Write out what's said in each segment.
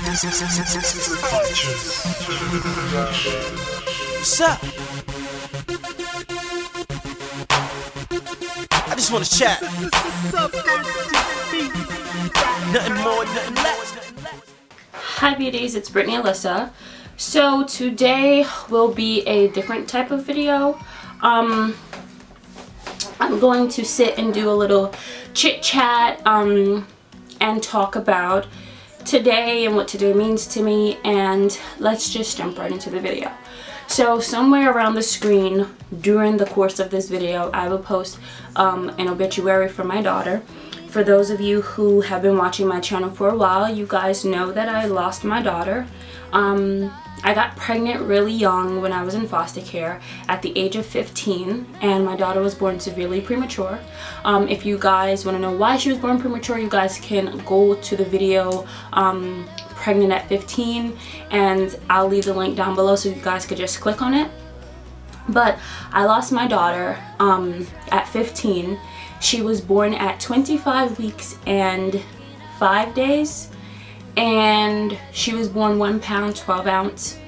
What's up? I just wanna chat. Nothing more, nothing less. Hi beauties, it's Brittany Alyssa. So today will be a different type of video. I'm going to sit and do a little chit chat and talk about today and what today means to me, and let's just jump right into the video. So somewhere around the screen during the course of this video I will post an obituary for my daughter. For those of you who have been watching my channel for a while, you guys know that I lost my daughter. I got pregnant really young when I was in foster care at the age of 15, and my daughter was born severely premature. If you guys want to know why she was born premature, you guys can go to the video pregnant at 15, and I'll leave the link down below so you guys could just click on it. But I lost my daughter at 15. She was born at 25 weeks and 5 days, and she was born 1 pound 12 ounce.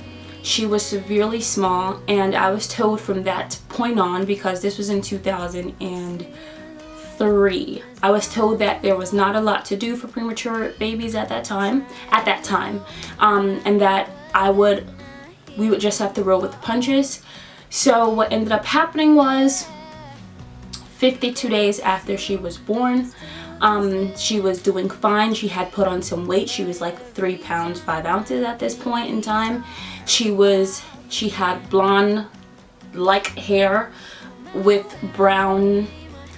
She was severely small, and I was told from that point on, because this was in 2003, I was told that there was not a lot to do for premature babies at that time, and that we would just have to roll with the punches. So what ended up happening was 52 days after she was born, she was doing fine. She had put on some weight. She was like 3 pounds 5 ounces at this point in time. She had blonde like hair with brown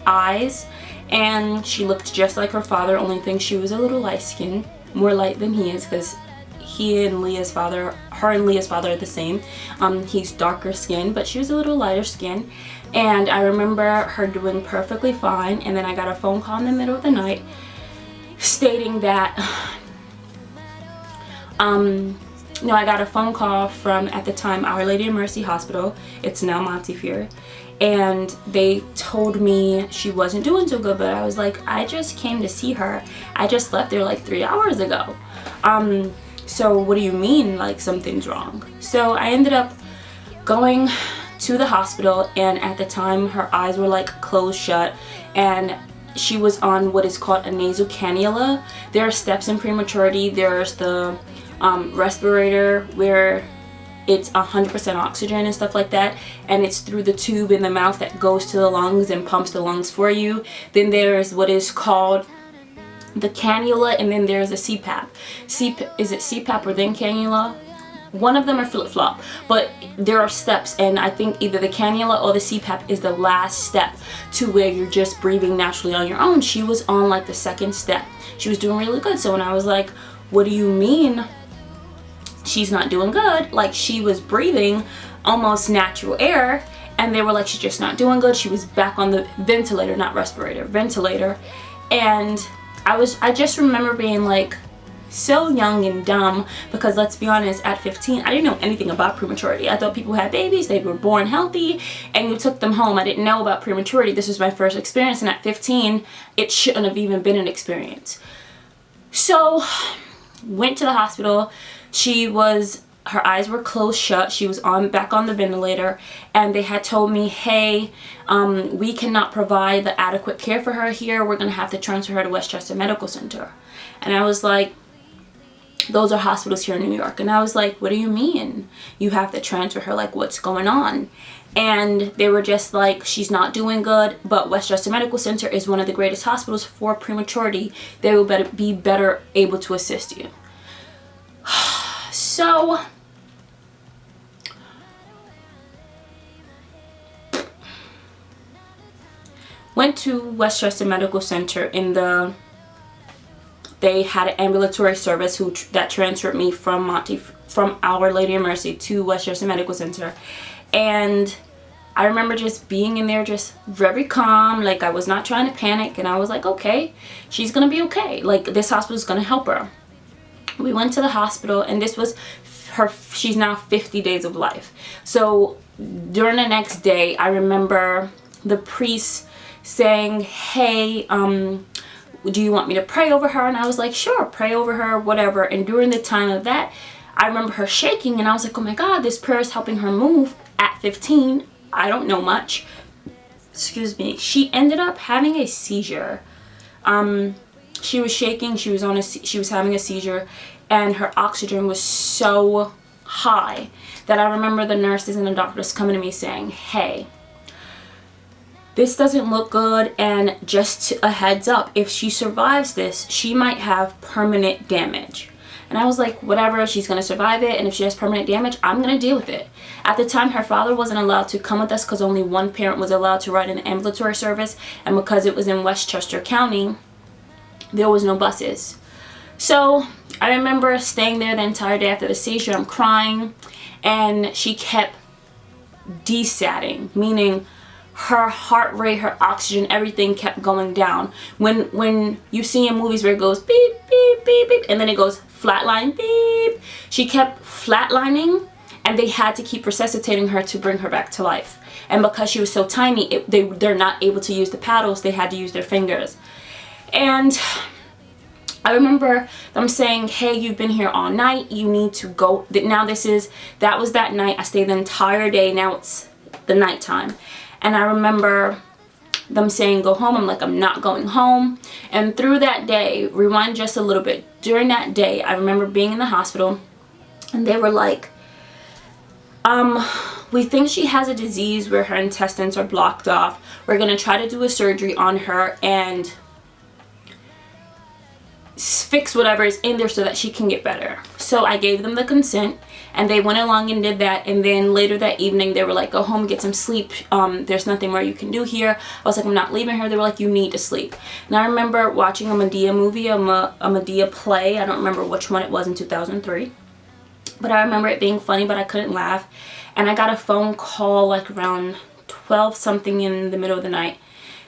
eyes, and she looked just like her father. Only thing, she was a little light skinned, more light than he is, because her and Leah's father are the same. He's darker skinned, but she was a little lighter skinned. And I remember her doing perfectly fine, and then I got a phone call in the middle of the night stating that I got a phone call from, at the time, Our Lady of Mercy Hospital. It's now Montefiore. And they told me she wasn't doing so good, but I was like, I just came to see her. I just left there like 3 hours ago. So what do you mean, like, something's wrong? So I ended up going to the hospital, and at the time her eyes were like closed shut, and she was on what is called a nasal cannula. There are steps in prematurity. There's the respirator where it's 100% oxygen and stuff like that, and it's through the tube in the mouth that goes to the lungs and pumps the lungs for you. Then there's what is called the cannula, and then there's a CPAP. Is it CPAP or then cannula? One of them are flip-flop, but there are steps, and I think either the cannula or the CPAP is the last step to where you're just breathing naturally on your own. She was on like the second step. She was doing really good. So when I was like, what do you mean she's not doing good? Like, she was breathing almost natural air, and they were like, she's just not doing good. She was back on the ventilator, not respirator, ventilator. And I just remember being like, so young and dumb, because let's be honest, at 15 I didn't know anything about prematurity. I thought people had babies, they were born healthy, and you took them home. I didn't know about prematurity. This was my first experience, and at 15 it shouldn't have even been an experience. So went to the hospital. Her eyes were closed shut. She was back on the ventilator, and they had told me, hey, we cannot provide the adequate care for her here. We're gonna have to transfer her to Westchester Medical Center. And I was like, those are hospitals here in New York. And I was like, what do you mean you have to transfer her? Like, what's going on? And they were just like, she's not doing good, but Westchester Medical Center is one of the greatest hospitals for prematurity. They will be better able to assist you. So went to Westchester Medical Center. They had an ambulatory service that transferred me from Our Lady of Mercy to Westchester Medical Center. And I remember just being in there just very calm, like I was not trying to panic, and I was like, okay, she's gonna be okay. Like, this hospital is gonna help her. We went to the hospital, and this was she's now 50 days of life. So during the next day, I remember the priest saying, hey, do you want me to pray over her? And I was like, sure, pray over her, whatever. And during the time of that, I remember her shaking, and I was like, oh my God, this prayer is helping her move. At 15, I don't know much. Excuse me. She ended up having a seizure. She was shaking, she was having a seizure, and her oxygen was so high that I remember the nurses and the doctors coming to me saying, hey, this doesn't look good, and just a heads up, if she survives this, she might have permanent damage. And I was like, whatever, she's going to survive it, and if she has permanent damage, I'm going to deal with it. At the time, her father wasn't allowed to come with us because only one parent was allowed to ride an ambulatory service, and because it was in Westchester County, there was no buses. So I remember staying there the entire day after the seizure. I'm crying, and she kept desatting, meaning her heart rate, her oxygen, everything kept going down. When you see in movies where it goes beep, beep, beep, beep, and then it goes flatline, beep, she kept flatlining, and they had to keep resuscitating her to bring her back to life. And because she was so tiny, they're not able to use the paddles, they had to use their fingers. And I remember them saying, hey, you've been here all night, you need to go. Now that was that night. I stayed the entire day. Now it's the nighttime. And I remember them saying, go home. I'm like, I'm not going home. And through that day, rewind just a little bit. During that day, I remember being in the hospital, and they were like, we think she has a disease where her intestines are blocked off. We're going to try to do a surgery on her and fix whatever is in there so that she can get better. So I gave them the consent, and they went along and did that. And then later that evening, they were like, go home, get some sleep. There's nothing more you can do here. I was like, I'm not leaving her. They were like, you need to sleep. And I remember watching a Medea movie, a Medea play. I don't remember which one it was, in 2003. But I remember it being funny, but I couldn't laugh. And I got a phone call like around 12 something in the middle of the night.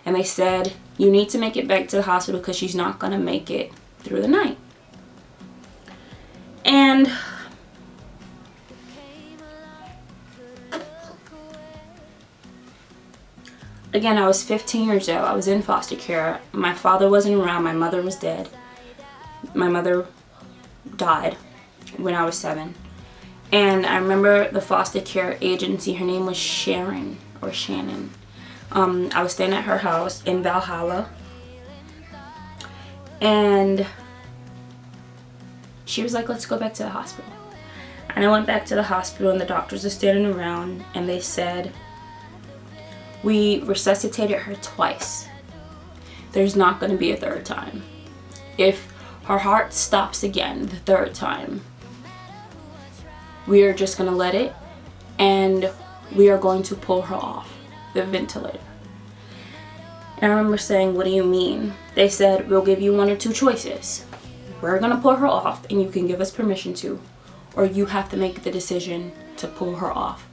And they said, you need to make it back to the hospital because she's not going to make it through the night. And again, I was 15 years old. I was in foster care. My father wasn't around. My mother was dead. My mother died when I was 7. And I remember the foster care agency, her name was Sharon or Shannon. I was staying at her house in Valhalla, and she was like, let's go back to the hospital. And I went back to the hospital, and the doctors were standing around, and they said, we resuscitated her twice. There's not going to be a third time. If her heart stops again the third time, we are just going to let it, and we are going to pull her off the ventilator. And I remember saying, what do you mean? They said, we'll give you one or two choices. We're going to pull her off, and you can give us permission to, or you have to make the decision to pull her off.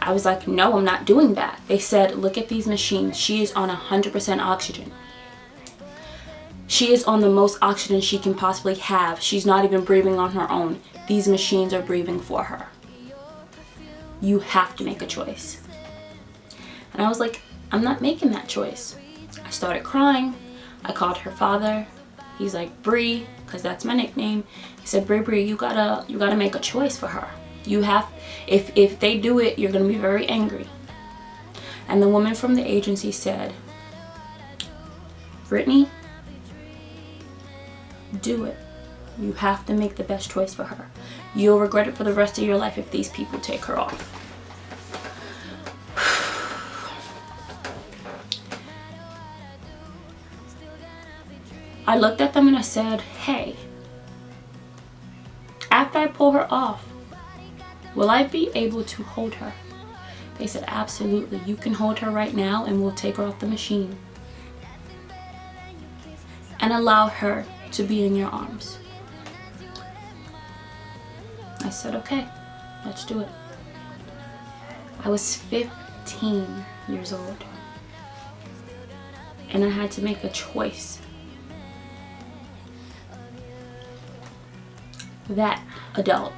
I was like, no, I'm not doing that. They said, look at these machines. She is on 100% oxygen. She is on the most oxygen she can possibly have. She's not even breathing on her own. These machines are breathing for her. You have to make a choice. And I was like, I'm not making that choice. I started crying. I called her father. He's like, Bree, because that's my nickname. He said, Bree, you gotta make a choice for her. You have, if they do it, you're gonna be very angry. And the woman from the agency said, Brittany, do it. You have to make the best choice for her. You'll regret it for the rest of your life if these people take her off. I looked at them and I said, hey, after I pull her off, will I be able to hold her? They said, absolutely. You can hold her right now, and we'll take her off the machine and allow her to be in your arms. I said, okay, let's do it. I was 15 years old, and I had to make a choice. That adult.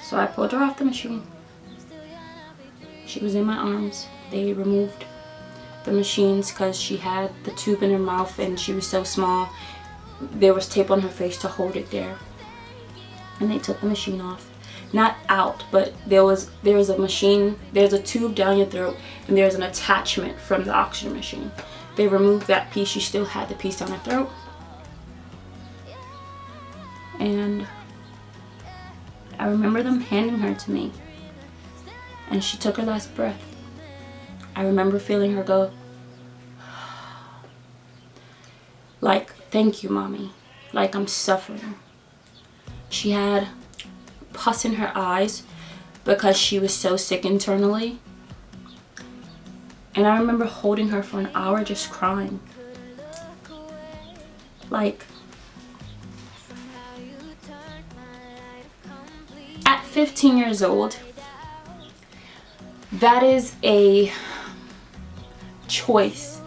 So I pulled her off the machine. She was in my arms. They removed the machines because she had the tube in her mouth and she was so small. There was tape on her face to hold it there. And they took the machine off. Not out, but there's a machine, there's a tube down your throat, and there's an attachment from the oxygen machine. They removed that piece. She still had the piece down her throat. And I remember them handing her to me. And she took her last breath. I remember feeling her go, like, thank you, mommy. Like I'm suffering. She had pus in her eyes because she was so sick internally. And I remember holding her for an hour just crying. Like, at 15 years old, that is a choice.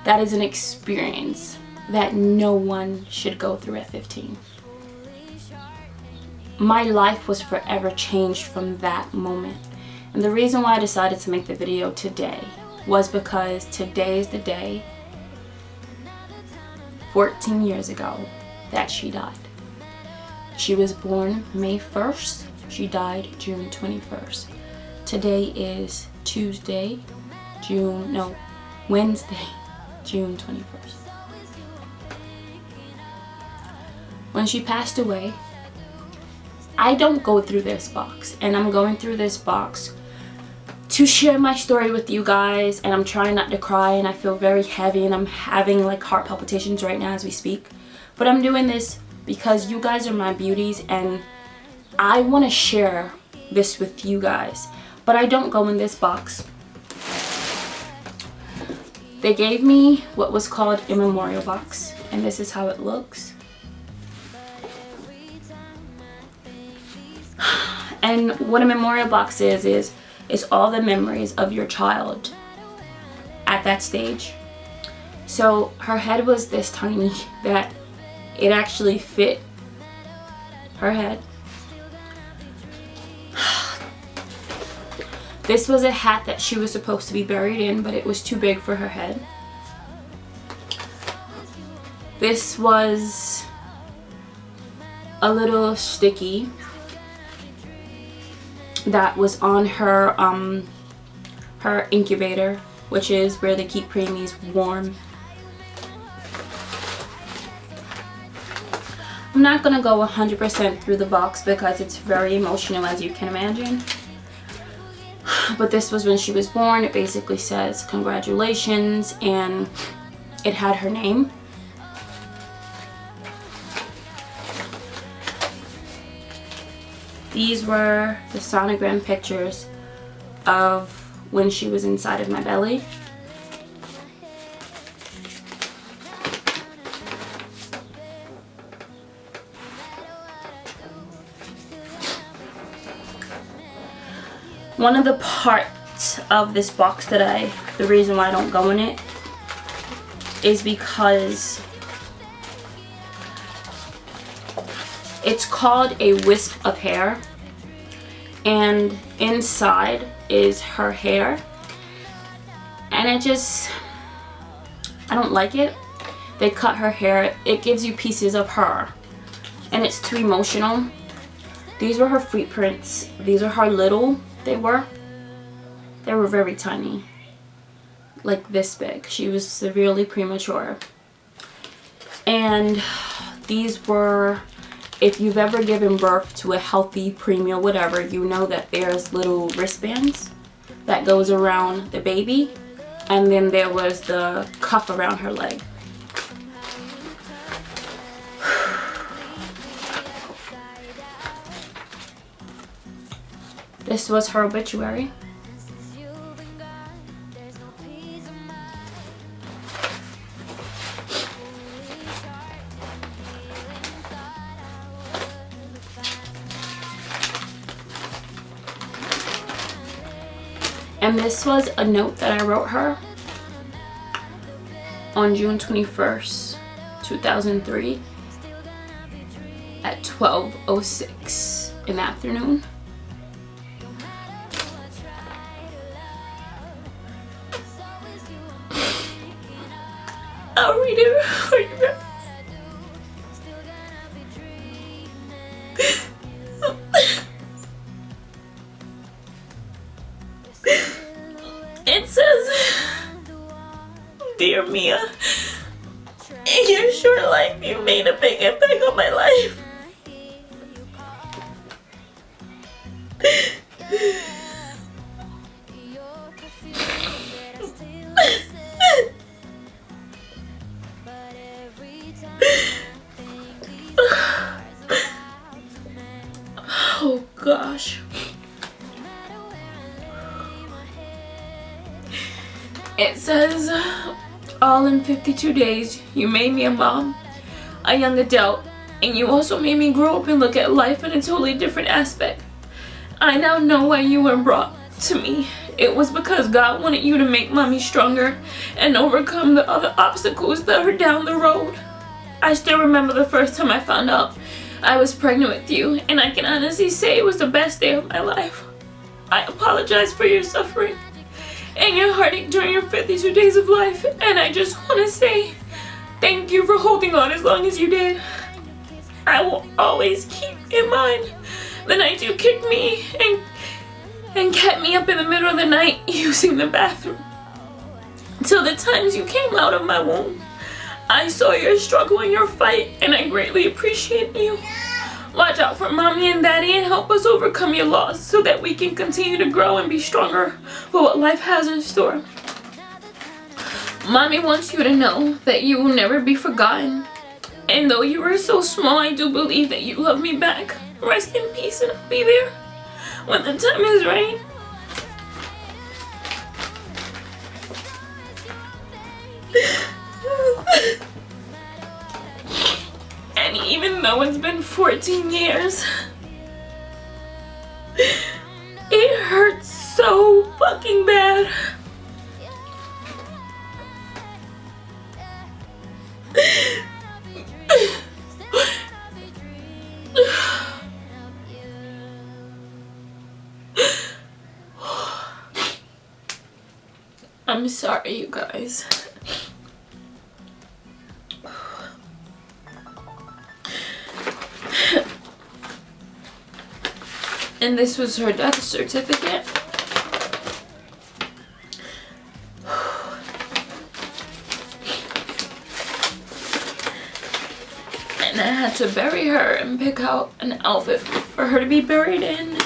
That is an experience that no one should go through at 15. My life was forever changed from that moment. And the reason why I decided to make the video today was because today is the day 14 years ago that she died. She was born May 1st. She died June 21st. Today is Wednesday, June 21st. When she passed away, I don't go through this box, and I'm going through this box to share my story with you guys, and I'm trying not to cry, and I feel very heavy, and I'm having like heart palpitations right now as we speak. But I'm doing this because you guys are my beauties, and I want to share this with you guys. But I don't go in this box. They gave me what was called a memorial box, and this is how it looks. And what a memorial box is all the memories of your child at that stage. So her head was this tiny that it actually fit her head. This was a hat that she was supposed to be buried in, but it was too big for her head. This was a little sticky that was on her her incubator, which is where they keep preemies warm. I'm not gonna go 100% through the box because it's very emotional, as you can imagine. But this was when she was born. It basically says congratulations, and it had her name. These were the sonogram pictures of when she was inside of my belly. One of the parts of this box that the reason why I don't go in it is because it's called a wisp of hair, and inside is her hair, and I don't like it. They cut her hair. It gives you pieces of her, and it's too emotional. These were her footprints. These are how little they were. They were very tiny, like this big. She was severely premature. And these were, if you've ever given birth to a healthy preemie or whatever, you know that there's little wristbands that goes around the baby, and then there was the cuff around her leg. This was her obituary. And this was a note that I wrote her on June 21st, 2003 at 12:06 in the afternoon. I'll read it for you guys. It says, "Dear Mia, in your short life, you made a big impact on my life. Oh gosh. It says, all in 52 days, you made me a mom, a young adult, and you also made me grow up and look at life in a totally different aspect. I now know why you were brought to me. It was because God wanted you to make mommy stronger and overcome the other obstacles that are down the road. I still remember the first time I found out I was pregnant with you, and I can honestly say it was the best day of my life. I apologize for your suffering and your heartache during your 52 days of life, and I just want to say thank you for holding on as long as you did. I will always keep in mind the night you kicked me and kept me up in the middle of the night using the bathroom. Till the times you came out of my womb, I saw your struggle and your fight, and I greatly appreciate you. Watch out for mommy and daddy and help us overcome your loss so that we can continue to grow and be stronger for what life has in store. Mommy wants you to know that you will never be forgotten. And though you were so small, I do believe that you love me back. Rest in peace, and I'll be there when the time is right. And even though it's been 14 years, it hurts so fucking bad. I'm sorry, you guys. And this was her death certificate. And I had to bury her and pick out an outfit for her to be buried in.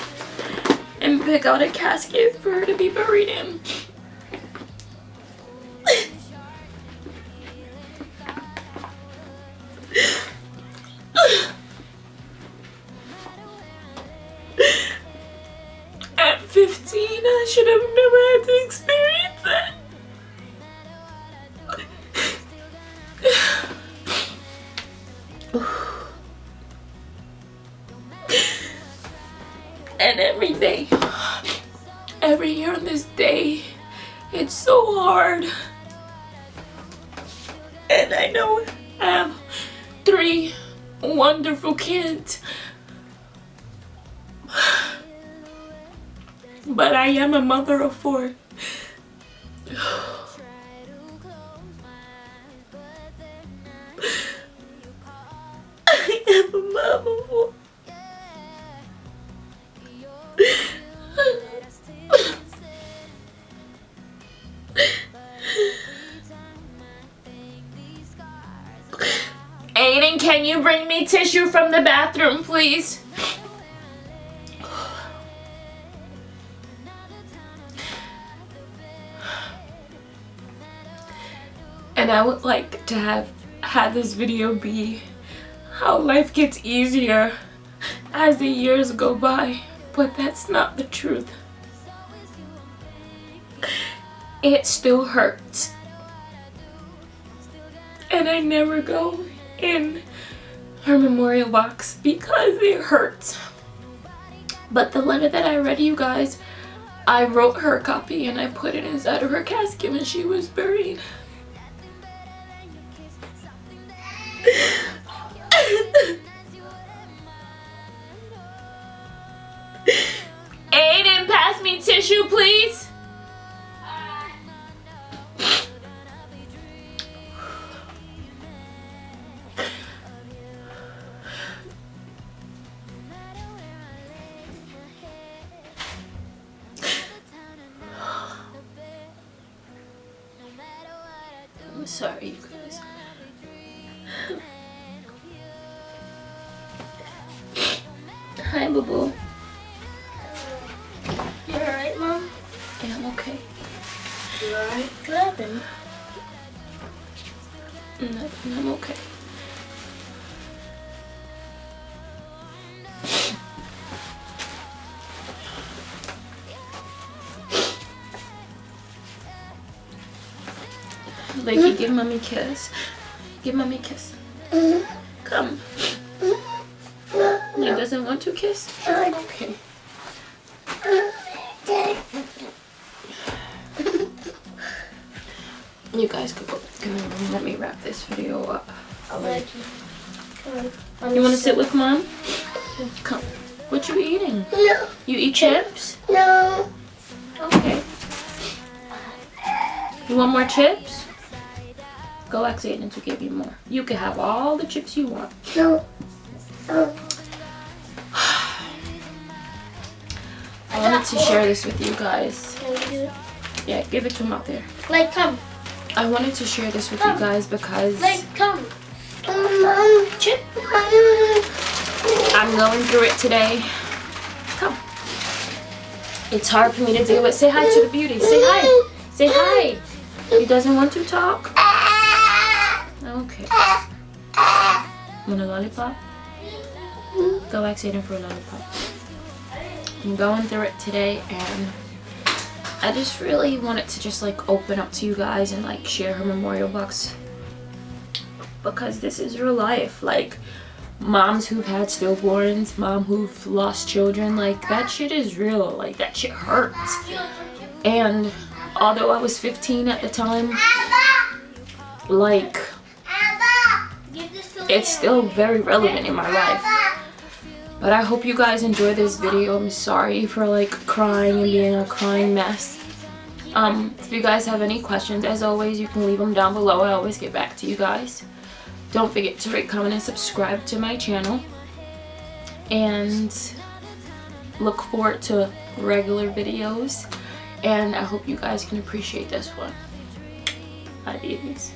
And pick out a casket for her to be buried in. At 15, I should have never had to experience that. And every day, every year on this day, it's so hard. And I know I have 3 wonderful kids. But I am a mother of 4. I am a mom of 4. Aiden, can you bring me tissue from the bathroom, please? And I would like to have had this video be how life gets easier as the years go by, but that's not the truth. It still hurts. And I never go in her memorial box because it hurts. But the letter that I read you guys, I wrote her a copy and I put it inside of her casket when she was buried. Aiden, pass me tissue, please. I'm sorry, you guys. Hi, boo boo. You alright, Mom? Yeah, I'm okay. You alright? What happened? Nothing, I'm okay. Lakey, give mommy a kiss. Give mommy a kiss. Come. He doesn't want to kiss? Okay. You guys could go back in the room. Let me wrap this video up. I'll let you. Come on. You want to sit with mom? Come. What you eating? No. You eat chips? No. Okay. You want more chips? Go ask Aiden to give you more. You can have all the chips you want. No. I wanted to share this with you guys. Can we do it? Yeah, give it to him out there. Like, come. I wanted to share this with you guys because Like, come. Mom. Chip. I'm going through it today. Come. It's hard for me to deal with. Say hi to the beauty. Say hi. Say hi. He doesn't want to talk? Okay. Want a lollipop? Go ask Aiden for a lollipop. I'm going through it today and I just really wanted to just like open up to you guys and like share her memorial box because this is real life. Like moms who've had stillborns, mom who've lost children, like that shit is real. Like that shit hurts. And although I was 15 at the time, like it's still very relevant in my life. But I hope you guys enjoy this video. I'm sorry for like crying and being a crying mess. If you guys have any questions, as always, you can leave them down below. I always get back to you guys. Don't forget to rate, comment, and subscribe to my channel. And look forward to regular videos. And I hope you guys can appreciate this one. Bye, babies.